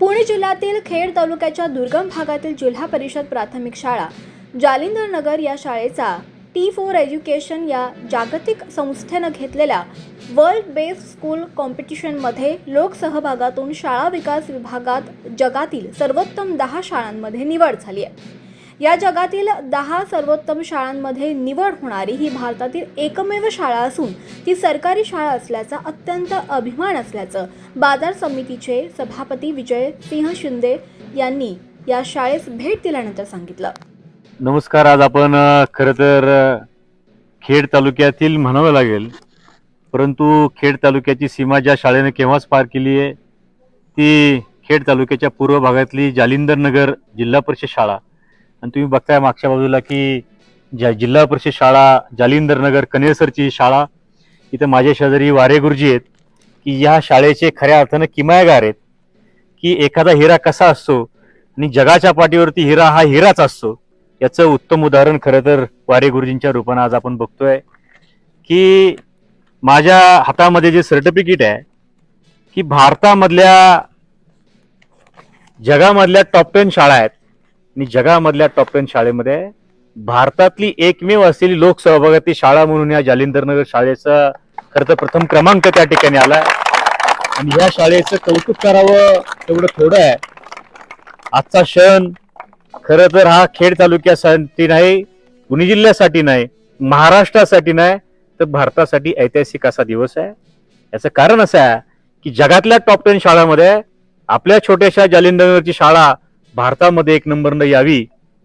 पुणे जिल्ह्यातील खेड तालुक्याच्या दुर्गम भागातील जिल्हा परिषद प्राथमिक शाळा जालिंदर नगर या शाळेचा T4 एज्युकेशन या जागतिक संस्थेनं घेतलेल्या वर्ल्ड बेस्ट स्कूल कॉम्पिटिशनमध्ये लोकसहभागातून शाळा विकास विभागात जगातील सर्वोत्तम 10 शाळांमध्ये निवड झाली आहे। या जगातील 10 सर्वोत्तम शाळांमध्ये निवड होणारी ही भारतातील एकमेव शाळा असून ती सरकारी शाळा असल्याचा अत्यंत अभिमान असल्याचं बाजार समितीचे सभापती विजय सिंह शिंदे यांनी या शाळेस भेट दिल्यानंतर सांगितलं। नमस्कार। आज आपण खरं तर खेड तालुक्यातील म्हणावं लागेल, परंतु खेड तालुक्याची सीमा ज्या शाळेने केव्हाच पार केली आहे ती खेड तालुक्याच्या पूर्व भागातली जालिंदर नगर जिल्हा परिषद शाळा। आणि तुम्ही बघताय मागच्या बाजूला की जिल्हा परिषद शाळा जालिंदर नगर कनेरसरची शाळा, इथं माझ्या शेजारी वारे गुरुजी आहेत की या शाळेचे खऱ्या अर्थानं किमयागार आहेत की एखादा हिरा कसा असतो आणि जगाच्या पाठीवरती हिरा हा हिराच असतो, याचं उत्तम उदाहरण खरं तर वारे गुरुजींच्या रूपाने आज आपण बघतोय की माझ्या हातामध्ये जे सर्टिफिकेट आहे की भारतामधल्या जगामधल्या टॉप 10 शाळा आहेत आणि जगामधल्या टॉप 10 शाळेमध्ये भारतातली एकमेव असलेली लोकसहभागातील शाळा म्हणून या जालिंदर नगर शाळेचा खरं तर प्रथम क्रमांक त्या ठिकाणी आलाय। आणि या शाळेचं कौतुक करावं तेवढं थोडं आहे। आजचा क्षण खरं तर हा खेड तालुक्यासाठी नाही, पुणे जिल्ह्यासाठी नाही, महाराष्ट्रासाठी नाही, तर भारतासाठी ऐतिहासिक असा दिवस आहे। याचं कारण असं आहे की जगातल्या टॉप 10 शाळांमध्ये आपल्या छोट्याशा जालिंदरची शाळा भारतामध्ये 1 नंबरनं यावी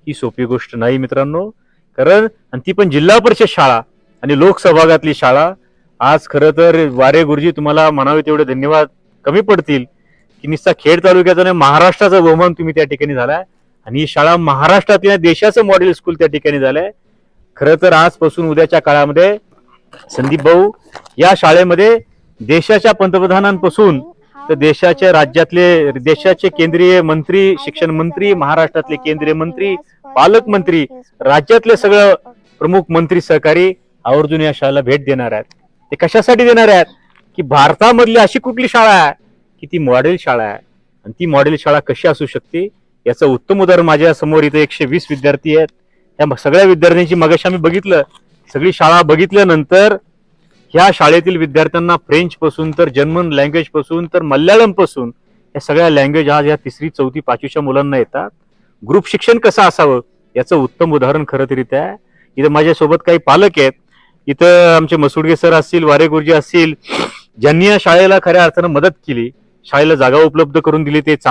ही सोपी गोष्ट नाही मित्रांनो। कारण आणि ती पण जिल्हा परिषद शाळा आणि लोकसहभागातली शाळा। आज खरं तर वारे गुरुजी तुम्हाला म्हणावे तेवढे धन्यवाद कमी पडतील की नुसता खेड तालुक्याचा नाही, महाराष्ट्राचा बहुमान तुम्ही त्या ठिकाणी झालाय आणि ही शाळा महाराष्ट्रातील देशाचं मॉडेल स्कूल त्या ठिकाणी झालंय। खरं तर आजपासून उद्याच्या काळामध्ये संदीप भाऊ या शाळेमध्ये देशाच्या पंतप्रधानांपासून तर देशाच्या राज्यातले देशाचे केंद्रीय मंत्री, शिक्षण मंत्री, महाराष्ट्रातले केंद्रीय मंत्री, पालकमंत्री, राज्यातले सगळं प्रमुख मंत्री सहकारी आवर्जून या शाळेला भेट देणार आहेत। ते कशासाठी देणार आहेत की भारतामधली अशी कुठली शाळा आहे की ती मॉडेल शाळा आहे आणि ती मॉडेल शाळा कशी असू शकते याचं उत्तम उदाहरण माझ्या समोर इथे 120 विद्यार्थी आहेत। या सगळ्या विद्यार्थ्यांची मगाशी आम्ही बघितलं, सगळी शाळा बघितल्यानंतर ह्या शाळेतील विद्यार्थ्यांना फ्रेंच पासून तर जर्मन लँग्वेज पासून तर मल्याळम पासून या सगळ्या लँग्वेज आज या 3री 4थी 5वीच्या मुलांना येतात। ग्रुप शिक्षण कसं असावं याचं उत्तम उदाहरण खरं तर इथे आहे। इथं माझ्यासोबत काही पालक आहेत, इथं आमचे मसुडगे सर असतील, वारे गुरुजी असतील, ज्यांनी या शाळेला खऱ्या अर्थानं मदत केली, शाळेला जागा उपलब्ध करून दिली, ते